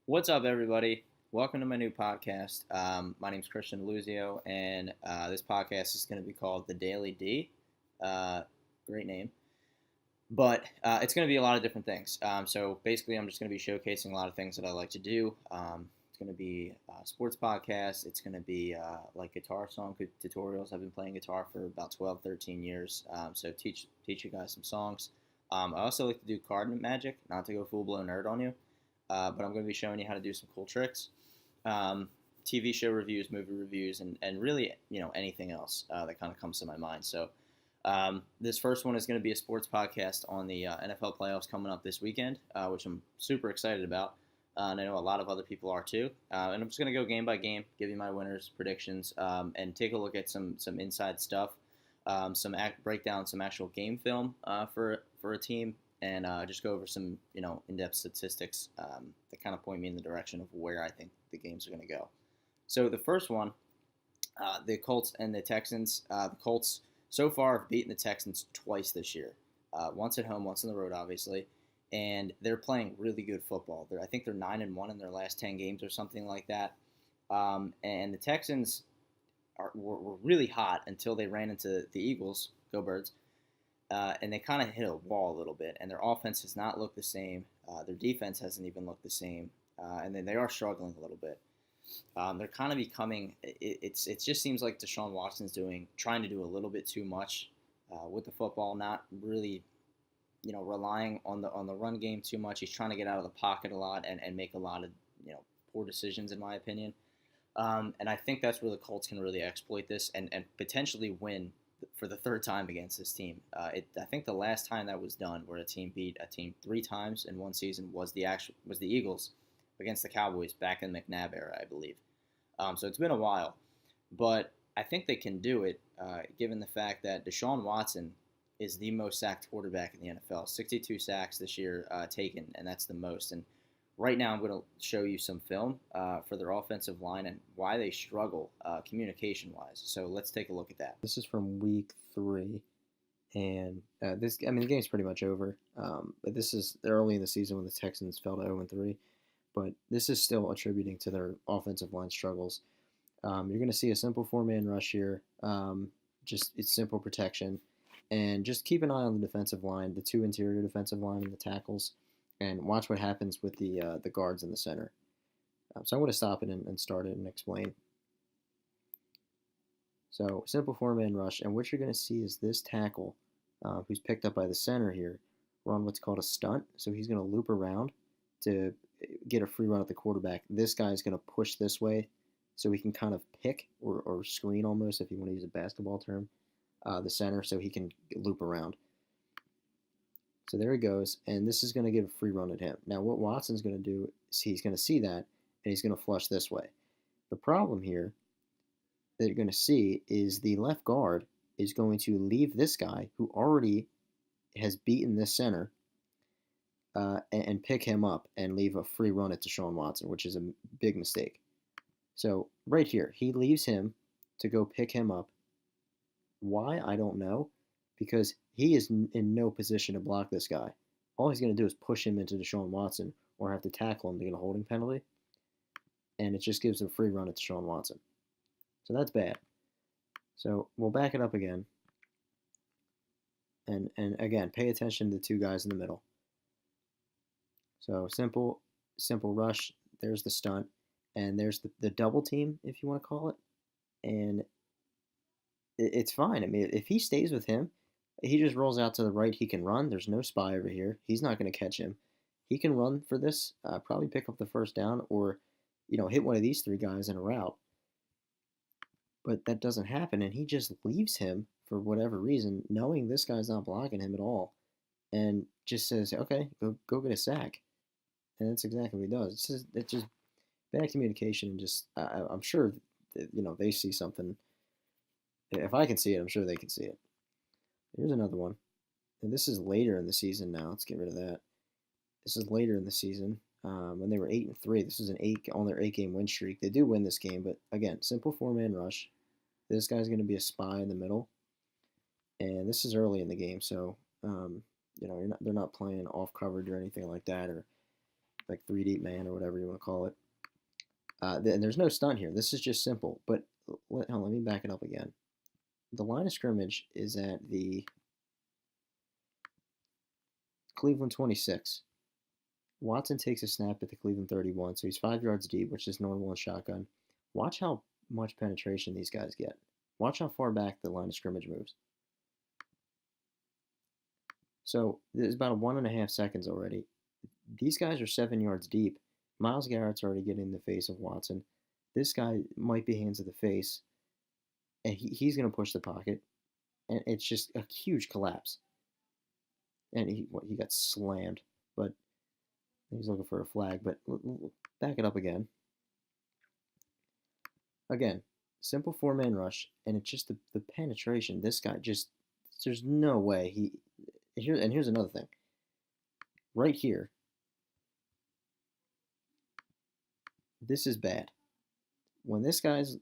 What's up, everybody? Welcome to my new podcast. My name is Christian Luzio, and this podcast is going to be called The Daily D. Uh, Great name. But it's going to be a lot of different things. So basically, I'm just going to be showcasing a lot of things that I like to do. It's going to be a sports podcast. It's going to be like guitar song tutorials. I've been playing guitar for about 12, 13 years. So teach you guys some songs. I also like to do card magic, not to go full blown nerd on you, but I'm going to be showing you how to do some cool tricks. Um, TV show reviews, movie reviews, and really anything else that kind of comes to my mind. So this first one is going to be a sports podcast on the NFL playoffs coming up this weekend, which I'm super excited about. And I know a lot of other people are too. And I'm just going to go game by game, give you my winners, predictions, and take a look at some inside stuff, break down some actual game film for a team, and just go over some in-depth statistics that kind of point me in the direction of where I think the games are going to go. So the first one, the Colts and the Texans. The Colts so far have beaten the Texans twice this year, once at home, once on the road, obviously, and they're playing really good football. I think they're 9-1 in their last 10 games or something like that. And the Texans were really hot until they ran into the Eagles. Go Birds! And they kind of hit a wall a little bit, and their offense has not looked the same. Their defense hasn't even looked the same, and then they are struggling a little bit. They're kind of becoming. It just seems like Deshaun Watson's trying to do a little bit too much with the football, not really, relying on the run game too much. He's trying to get out of the pocket a lot and make a lot of poor decisions, in my opinion. And I think that's where the Colts can really exploit this and potentially win for the third time against this team. I think the last time that was done, where a team beat a team three times in one season, was the Eagles against the Cowboys back in the McNabb era, I believe. So it's been a while, but I think they can do it, given the fact that Deshaun Watson is the most sacked quarterback in the NFL. 62 sacks this year taken, and that's the most. And right now, I'm going to show you some film for their offensive line and why they struggle communication-wise. So let's take a look at that. This is from week 3, and the game's pretty much over. But this is early in the season when the Texans fell to 0-3. But this is still attributing to their offensive line struggles. You're going to see a simple four-man rush here. It's simple protection, and just keep an eye on the defensive line, the two interior defensive line, and the tackles, and watch what happens with the guards in the center. So I'm going to stop it and start it and explain. So simple four-man rush, and what you're going to see is this tackle, who's picked up by the center here, run what's called a stunt. So he's going to loop around to get a free run at the quarterback. This guy's going to push this way so he can kind of pick or screen almost, if you want to use a basketball term, the center so he can loop around. So there he goes, and this is going to give a free run at him. Now what Watson's going to do is he's going to see that, and he's going to flush this way. The problem here that you're going to see is the left guard is going to leave this guy who already has beaten this center and pick him up and leave a free run at Deshaun Watson, which is a big mistake. So right here, he leaves him to go pick him up. Why? I don't know, because he is in no position to block this guy. All he's going to do is push him into Deshaun Watson or have to tackle him to get a holding penalty, and it just gives him a free run at Deshaun Watson. So that's bad. So we'll back it up again. And again, pay attention to the two guys in the middle. So simple rush. There's the stunt. And there's the double team, if you want to call it. And it's fine. I mean, if he stays with him, he just rolls out to the right. He can run. There's no spy over here. He's not going to catch him. He can run for this, probably pick up the first down, or hit one of these three guys in a route. But that doesn't happen, and he just leaves him for whatever reason, knowing this guy's not blocking him at all, and just says, "Okay, go get a sack," and that's exactly what he does. It's just bad communication, and just I'm sure that, they see something. If I can see it, I'm sure they can see it. Here's another one, and this is later in the season now. Let's get rid of that. This is later in the season. When they were 8-3, this is on their 8-game win streak. They do win this game, but again, simple four-man rush. This guy's going to be a spy in the middle, and this is early in the game, so they're not playing off coverage or anything like that, or like three deep man or whatever you want to call it. And there's no stunt here. This is just simple. But let me back it up again. The line of scrimmage is at the Cleveland 26. Watson takes a snap at the Cleveland 31, so he's 5 yards deep, which is normal in shotgun. Watch how much penetration these guys get. Watch how far back the line of scrimmage moves. So there's about 1.5 seconds already. These guys are 7 yards deep. Myles Garrett's already getting in the face of Watson. This guy might be hands to the face, and he's going to push the pocket, and it's just a huge collapse. And he got slammed, but he's looking for a flag. But back it up again. Again, simple four-man rush, and it's just the penetration. This guy just, there's no way here's another thing. Right here, this is bad. When this guy's,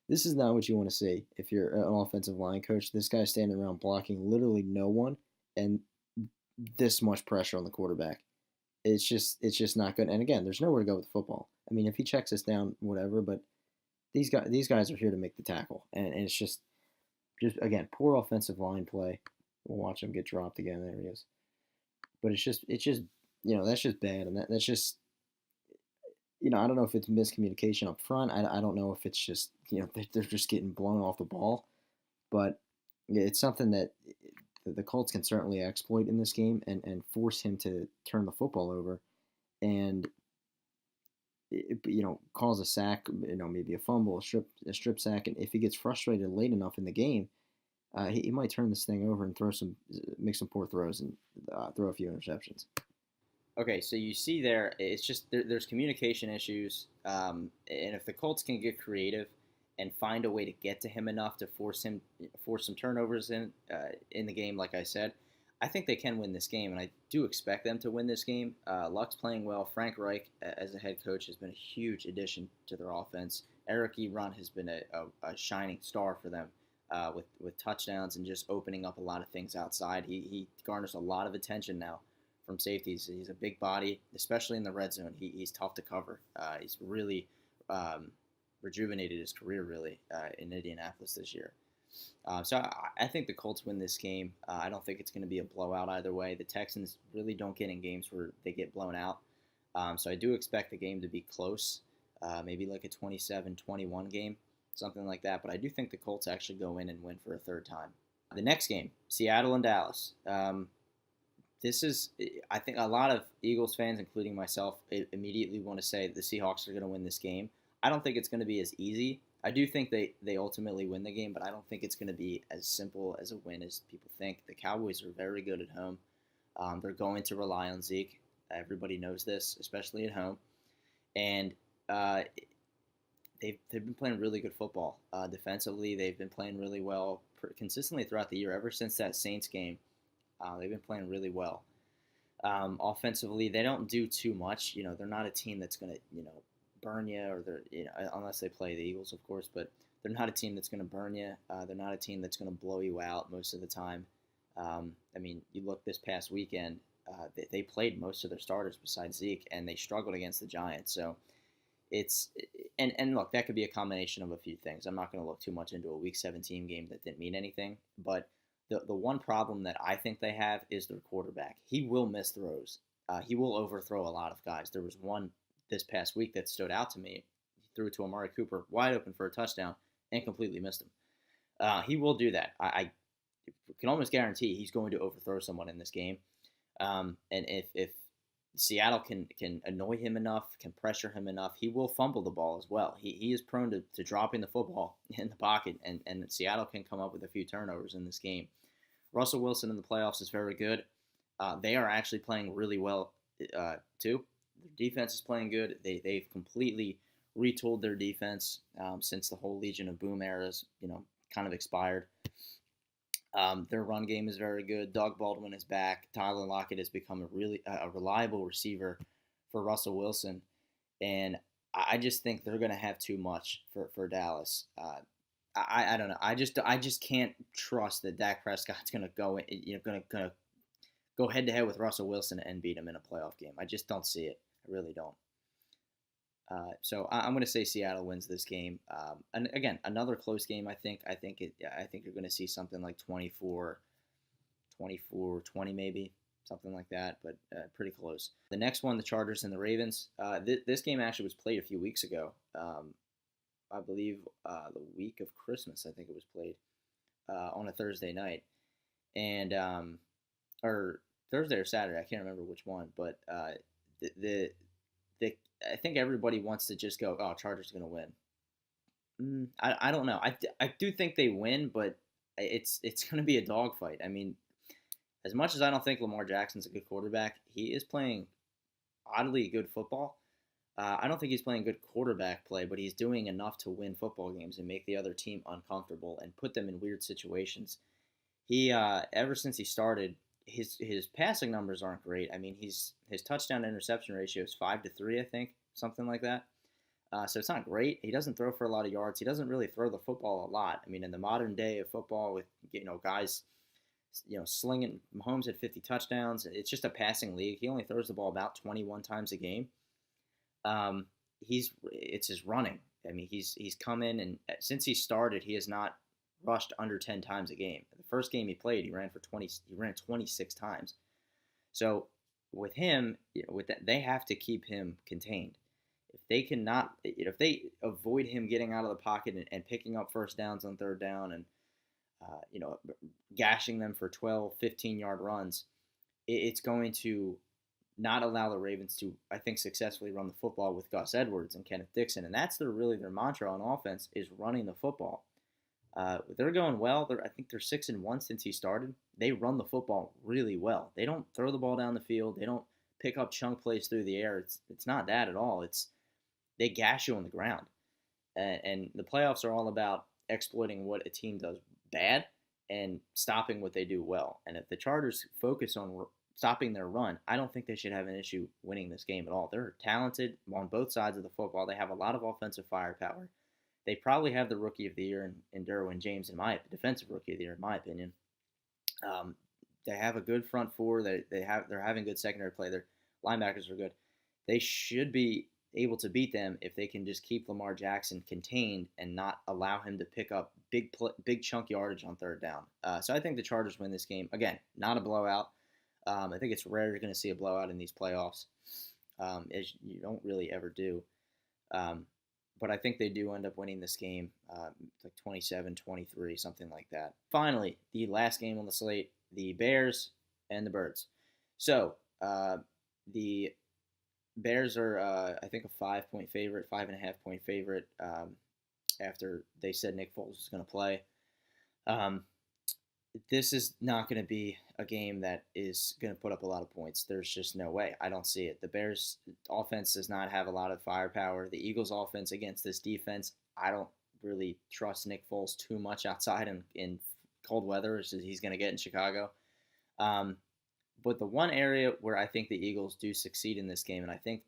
this is not what you want to see if you're an offensive line coach. This guy's standing around blocking literally no one, and this much pressure on the quarterback. It's just not good. And again, there's nowhere to go with the football. I mean, if he checks us down, whatever. But these guys are here to make the tackle, and it's just again poor offensive line play. We'll watch him get dropped again. There he is. But it's just that's just bad, and that's just I don't know if it's miscommunication up front. I don't know if it's just they're just getting blown off the ball, but it's something that the Colts can certainly exploit in this game and force him to turn the football over and cause a sack, maybe a fumble, a strip sack, and if he gets frustrated late enough in the game, he might turn this thing over and make some poor throws and throw a few interceptions. Okay, so you see there, it's just there's communication issues, and if the Colts can get creative and find a way to get to him enough to force some turnovers in the game, like I said, I think they can win this game, and I do expect them to win this game. Luck's playing well. Frank Reich, as a head coach, has been a huge addition to their offense. Eric Ebron has been a shining star for them with touchdowns and just opening up a lot of things outside. He garners a lot of attention now from safeties. He's a big body, especially in the red zone. He's tough to cover. He's really rejuvenated his career, really, in Indianapolis this year. So I think the Colts win this game. I don't think it's going to be a blowout either way. The Texans really don't get in games where they get blown out. So I do expect the game to be close, maybe like a 27-21 game, something like that. But I do think the Colts actually go in and win for a third time. The next game, Seattle and Dallas. This is, I think, a lot of Eagles fans, including myself, immediately want to say the Seahawks are going to win this game. I don't think it's going to be as easy. I do think they ultimately win the game, but I don't think it's going to be as simple as a win as people think. The Cowboys are very good at home. They're going to rely on Zeke. Everybody knows this, especially at home. And they've been playing really good football. Defensively, they've been playing really well consistently throughout the year. Ever since that Saints game, they've been playing really well. Offensively, they don't do too much. They're not a team that's going to, burn you, or unless they play the Eagles, of course, but they're not a team that's going to burn you. They're not a team that's going to blow you out most of the time. You look this past weekend, they played most of their starters besides Zeke, and they struggled against the Giants. So it's and look, that could be a combination of a few things. I'm not going to look too much into a Week 17 game that didn't mean anything, but the one problem that I think they have is their quarterback. He will miss throws. He will overthrow a lot of guys. There was one this past week that stood out to me. He threw it to Amari Cooper wide open for a touchdown and completely missed him. He will do that. I can almost guarantee he's going to overthrow someone in this game. And if Seattle can annoy him enough, can pressure him enough, he will fumble the ball as well. He is prone to dropping the football in the pocket, and Seattle can come up with a few turnovers in this game. Russell Wilson in the playoffs is very good. They are actually playing really well too. Their defense is playing good. They've completely retooled their defense since the whole Legion of Boom era's kind of expired. Their run game is very good. Doug Baldwin is back. Tyler Lockett has become a reliable receiver for Russell Wilson, and I just think they're going to have too much for Dallas. I don't know. I just can't trust that Dak Prescott's going to go go head to head with Russell Wilson and beat him in a playoff game. I just don't see it. I really don't. So I'm going to say Seattle wins this game. And again, another close game. I think you're going to see something like 24, 20 maybe, something like that, but pretty close. The next one, the Chargers and the Ravens. This game actually was played a few weeks ago. I believe the week of Christmas. I think it was played on a Thursday night, and or Thursday or Saturday. I can't remember which one, but the I think everybody wants to just go, oh, Chargers are going to win. I don't know. I do think they win, but it's going to be a dogfight. I mean, as much as I don't think Lamar Jackson's a good quarterback, he is playing oddly good football. I don't think he's playing good quarterback play, but he's doing enough to win football games and make the other team uncomfortable and put them in weird situations. He ever since he started, his passing numbers aren't great. I mean, his touchdown to interception ratio is 5-3, I think, something like that. So it's not great. He doesn't throw for a lot of yards. He doesn't really throw the football a lot. I mean, in the modern day of football, with guys, slinging, Mahomes had 50 touchdowns. It's just a passing league. He only throws the ball about 21 times a game. It's his running. I mean, he's come in, and since he started, he has not rushed under 10 times a game. The first game he played, he ran 26 times. So with him, with that, they have to keep him contained. If they cannot, if they avoid him getting out of the pocket and picking up first downs on third down and gashing them for 12, 15-yard runs, it's going to not allow the Ravens to, I think, successfully run the football with Gus Edwards and Kenneth Dixon. And that's really their mantra on offense, is running the football. They're going well. I think they're 6-1 since he started. They run the football really well. They don't throw the ball down the field. They don't pick up chunk plays through the air. It's not that at all. They gash you on the ground. And the playoffs are all about exploiting what a team does bad and stopping what they do well. And if the Chargers focus on stopping their run, I don't think they should have an issue winning this game at all. They're talented on both sides of the football. They have a lot of offensive firepower. They probably have the rookie of the year in Derwin James, defensive rookie of the year, in my opinion. They have a good front four. They're having good secondary play. Their linebackers are good. They should be able to beat them if they can just keep Lamar Jackson contained and not allow him to pick up big chunk yardage on third down. So I think the Chargers win this game. Again, not a blowout. I think it's rare you're going to see a blowout in these playoffs, as you don't really ever do. But I think they do end up winning this game, like 27-23, something like that. Finally, the last game on the slate, the Bears and the Birds. So the Bears are, I think, a 5-point favorite, 5.5-point favorite, after they said Nick Foles was going to play. This is not going to be a game that is going to put up a lot of points. There's just no way. I don't see it. The Bears' offense does not have a lot of firepower. The Eagles' offense against this defense, I don't really trust Nick Foles too much outside in cold weather as he's going to get in Chicago. But the one area where I think the Eagles do succeed in this game, and I think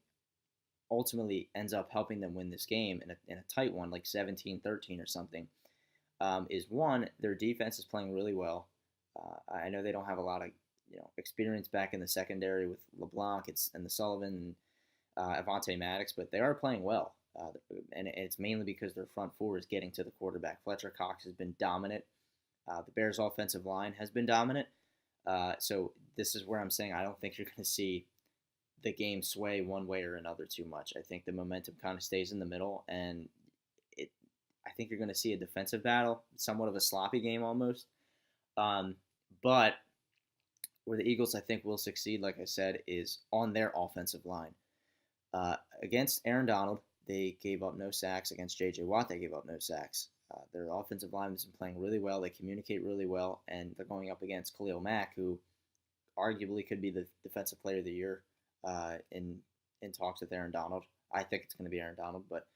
ultimately ends up helping them win this game in a tight one, like 17-13 or something, is one, their defense is playing really well. I know they don't have a lot of experience back in the secondary with LeBlanc and the Sullivan and Avonte Maddox, but they are playing well. And it's mainly because their front four is getting to the quarterback. Fletcher Cox has been dominant. The Bears' offensive line has been dominant. So this is where I'm saying I don't think you're going to see the game sway one way or another too much. I think the momentum kind of stays in the middle, and I think you're going to see a defensive battle, somewhat of a sloppy game almost. But where the Eagles, I think, will succeed, like I said, is on their offensive line. Against Aaron Donald, they gave up no sacks. Against J.J. Watt, they gave up no sacks. Their offensive line has been playing really well. They communicate really well, and they're going up against Khalil Mack, who arguably could be the defensive player of the year in talks with Aaron Donald. I think it's going to be Aaron Donald, but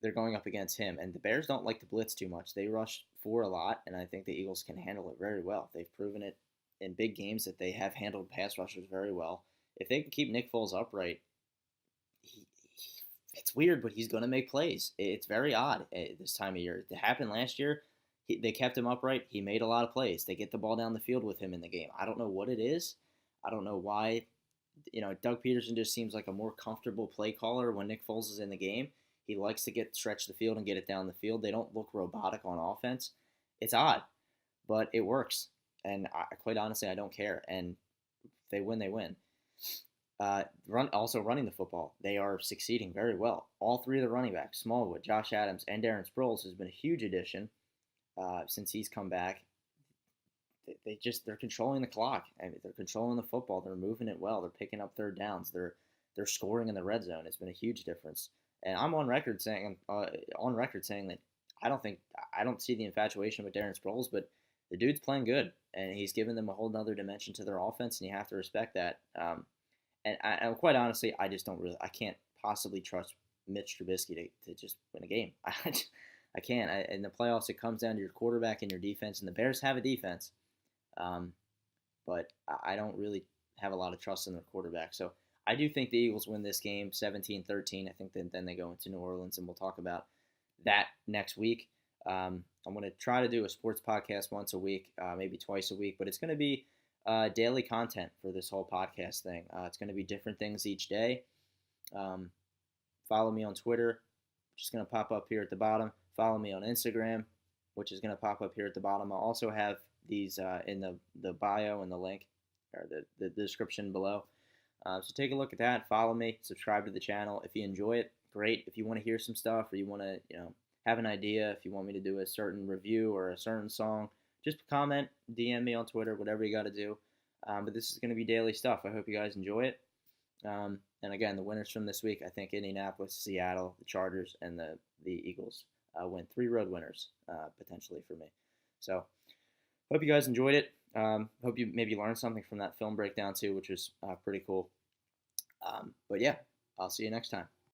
they're going up against him. And the Bears don't like to blitz too much. They rush four a lot, and I think the Eagles can handle it very well. They've proven it in big games that they have handled pass rushers very well. If they can keep Nick Foles upright, it's weird, but he's going to make plays. It's very odd at this time of year. It happened last year. they kept him upright. He made a lot of plays. They get the ball down the field with him in the game. I don't know what it is. I don't know why. Doug Peterson just seems like a more comfortable play caller when Nick Foles is in the game. He likes to stretch the field and get it down the field. They don't look robotic on offense. It's odd, but it works. And quite honestly, I don't care. And if they win, they win. Running the football, they are succeeding very well. All three of the running backs, Smallwood, Josh Adams, and Darren Sproles, has been a huge addition since he's come back. They're controlling the clock. I mean, they're controlling the football. They're moving it well. They're picking up third downs. They're scoring in the red zone. It's been a huge difference. And I'm on record saying that I don't see the infatuation with Darren Sproles, but the dude's playing good, and he's given them a whole nother dimension to their offense, and you have to respect that. And quite honestly, I can't possibly trust Mitch Trubisky to just win a game. I can't. In the playoffs, it comes down to your quarterback and your defense, and the Bears have a defense, but I don't really have a lot of trust in their quarterback. So I do think the Eagles win this game 17-13. I think then they go into New Orleans, and we'll talk about that next week. I'm going to try to do a sports podcast once a week, maybe twice a week, but it's going to be daily content for this whole podcast thing. It's going to be different things each day. Follow me on Twitter, which is going to pop up here at the bottom. Follow me on Instagram, which is going to pop up here at the bottom. I'll also have these in the bio and the link, or the description below. So take a look at that. Follow me. Subscribe to the channel. If you enjoy it, great. If you want to hear some stuff, or you want to have an idea, if you want me to do a certain review or a certain song, just comment, DM me on Twitter, whatever you got to do. But this is going to be daily stuff. I hope you guys enjoy it. And again, the winners from this week, I think Indianapolis, Seattle, the Chargers, and the Eagles win. 3 road winners potentially for me. So hope you guys enjoyed it. Hope you maybe learned something from that film breakdown too, which was pretty cool. But yeah, I'll see you next time.